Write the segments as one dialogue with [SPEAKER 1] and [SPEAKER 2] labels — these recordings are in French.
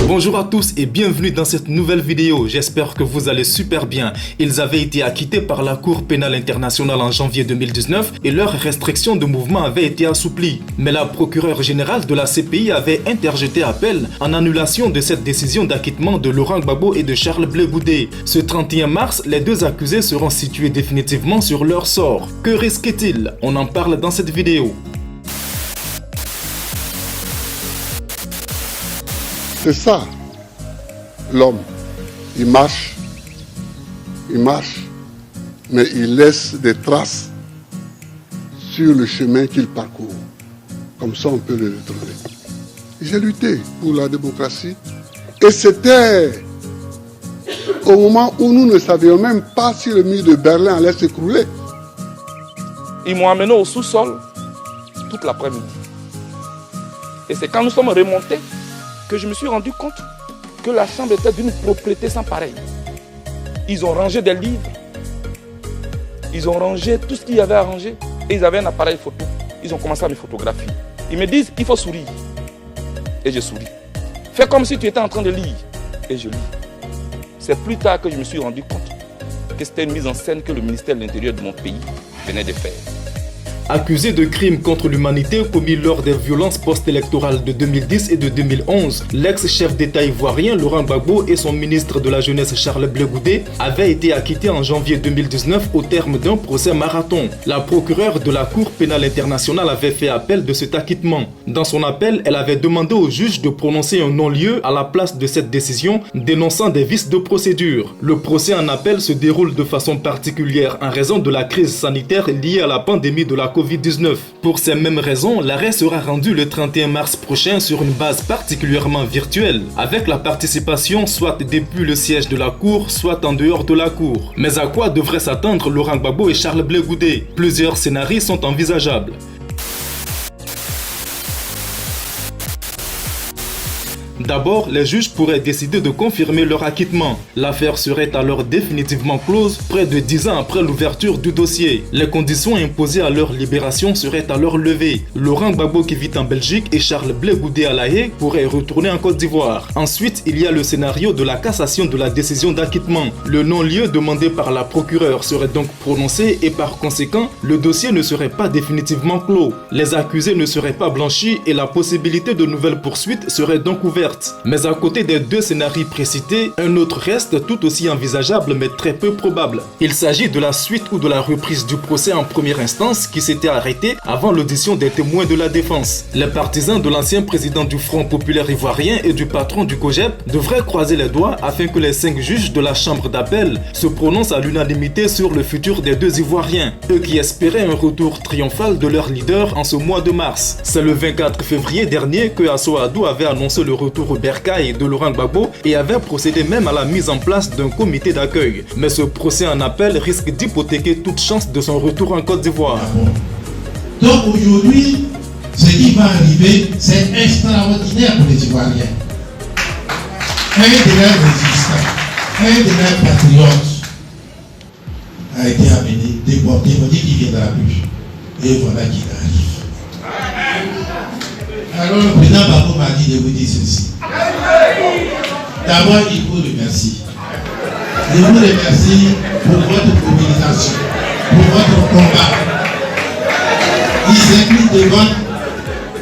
[SPEAKER 1] Bonjour à tous et bienvenue dans cette nouvelle vidéo, j'espère que vous allez super bien. Ils avaient été acquittés par la Cour pénale internationale en janvier 2019 et leurs restrictions de mouvement avaient été assouplies. Mais la procureure générale de la CPI avait interjeté appel en annulation de cette décision d'acquittement de Laurent Gbagbo et de Charles Blé Goudé. Ce 31 mars, les deux accusés seront situés définitivement sur leur sort. Que risquent-ils? On en parle dans cette vidéo.
[SPEAKER 2] C'est ça, l'homme. Il marche, mais il laisse des traces sur le chemin qu'il parcourt. Comme ça, on peut le retrouver. J'ai lutté pour la démocratie et c'était au moment où nous ne savions même pas si le mur de Berlin allait s'écrouler.
[SPEAKER 3] Ils m'ont amené au sous-sol toute l'après-midi. Et c'est quand nous sommes remontés que je me suis rendu compte que la chambre était d'une propreté sans pareil. Ils ont rangé des livres, ils ont rangé tout ce qu'il y avait à ranger et ils avaient un appareil photo. Ils ont commencé à me photographier. Ils me disent, il faut sourire. Et je souris. Fais comme si tu étais en train de lire. Et je lis. C'est plus tard que je me suis rendu compte que c'était une mise en scène que le ministère de l'Intérieur de mon pays venait de faire.
[SPEAKER 1] Accusé de crimes contre l'humanité commis lors des violences post-électorales de 2010 et de 2011, l'ex-chef d'État ivoirien Laurent Gbagbo et son ministre de la Jeunesse Charles Blé Goudé avaient été acquittés en janvier 2019 au terme d'un procès marathon. La procureure de la Cour pénale internationale avait fait appel de cet acquittement. Dans son appel, elle avait demandé au juge de prononcer un non-lieu à la place de cette décision, dénonçant des vices de procédure. Le procès en appel se déroule de façon particulière en raison de la crise sanitaire liée à la pandémie de la Covid-19. Pour ces mêmes raisons, l'arrêt sera rendu le 31 mars prochain sur une base particulièrement virtuelle, avec la participation soit depuis le siège de la Cour, soit en dehors de la Cour. Mais à quoi devraient s'attendre Laurent Gbagbo et Charles Blé Goudé? Plusieurs scénarios sont envisageables. D'abord, les juges pourraient décider de confirmer leur acquittement. L'affaire serait alors définitivement close près de 10 ans après l'ouverture du dossier. Les conditions imposées à leur libération seraient alors levées. Laurent Gbagbo qui vit en Belgique et Charles Blé Goudé à La Haye pourraient retourner en Côte d'Ivoire. Ensuite, il y a le scénario de la cassation de la décision d'acquittement. Le non-lieu demandé par la procureure serait donc prononcé et par conséquent, le dossier ne serait pas définitivement clos. Les accusés ne seraient pas blanchis et la possibilité de nouvelles poursuites serait donc ouverte. Mais à côté des deux scénarios précités, un autre reste tout aussi envisageable mais très peu probable. Il s'agit de la suite ou de la reprise du procès en première instance qui s'était arrêté avant l'audition des témoins de la défense. Les partisans de l'ancien président du Front populaire ivoirien et du patron du COJEP devraient croiser les doigts afin que les 5 juges de la chambre d'appel se prononcent à l'unanimité sur le futur des deux Ivoiriens, eux qui espéraient un retour triomphal de leur leader en ce mois de mars. C'est le 24 février dernier que Asso Adou avait annoncé le retour au bercail de Laurent Gbagbo et avait procédé même à la mise en place d'un comité d'accueil. Mais ce procès en appel risque d'hypothéquer toute chance de son retour en Côte d'Ivoire.
[SPEAKER 4] Donc aujourd'hui, ce qui va arriver, c'est extraordinaire pour les Ivoiriens. Un de leurs résistants, un de leurs patriotes a été amené, déporté, on dit qu'il vient de la bûche. Et voilà qu'il arrive. Alors le président Gbagbo m'a dit de vous dire ceci. D'abord, il vous remercie. Je vous remercie pour votre mobilisation, pour votre combat. Il s'incline devant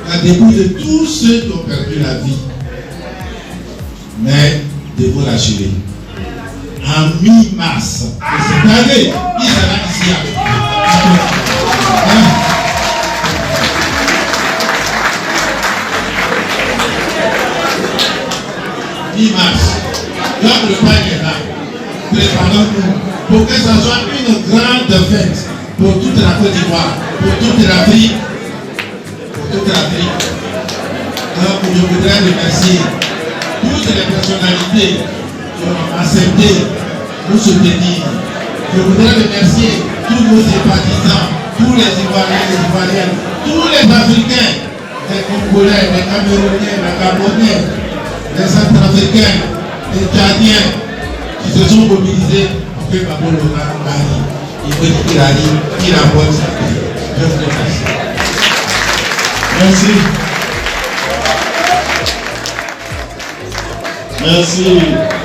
[SPEAKER 4] la dépouille de tous ceux qui ont perdu la vie. Mais de vous rassurer, en mi-mars de cette année, il sera ici avec nous. Mi-mars, donc le pain est là. Préparons-nous pour que ça soit une grande fête pour toute la Côte d'Ivoire, pour toute l'Afrique. Donc je voudrais remercier toutes les personnalités qui ont accepté nous soutenir. Je voudrais remercier tous nos sympathisants, tous les Ivoiriens, les Ivoiriennes, tous les Africains, les Congolais, les Camerounais, les Gabonais, les Centrafricains, les Tchadiens qui se sont mobilisés pour que Gbagbo Laurent gagne. Il veut qu'il arrive, qu'il remporte sa paix. Je vous remercie. Merci. Merci.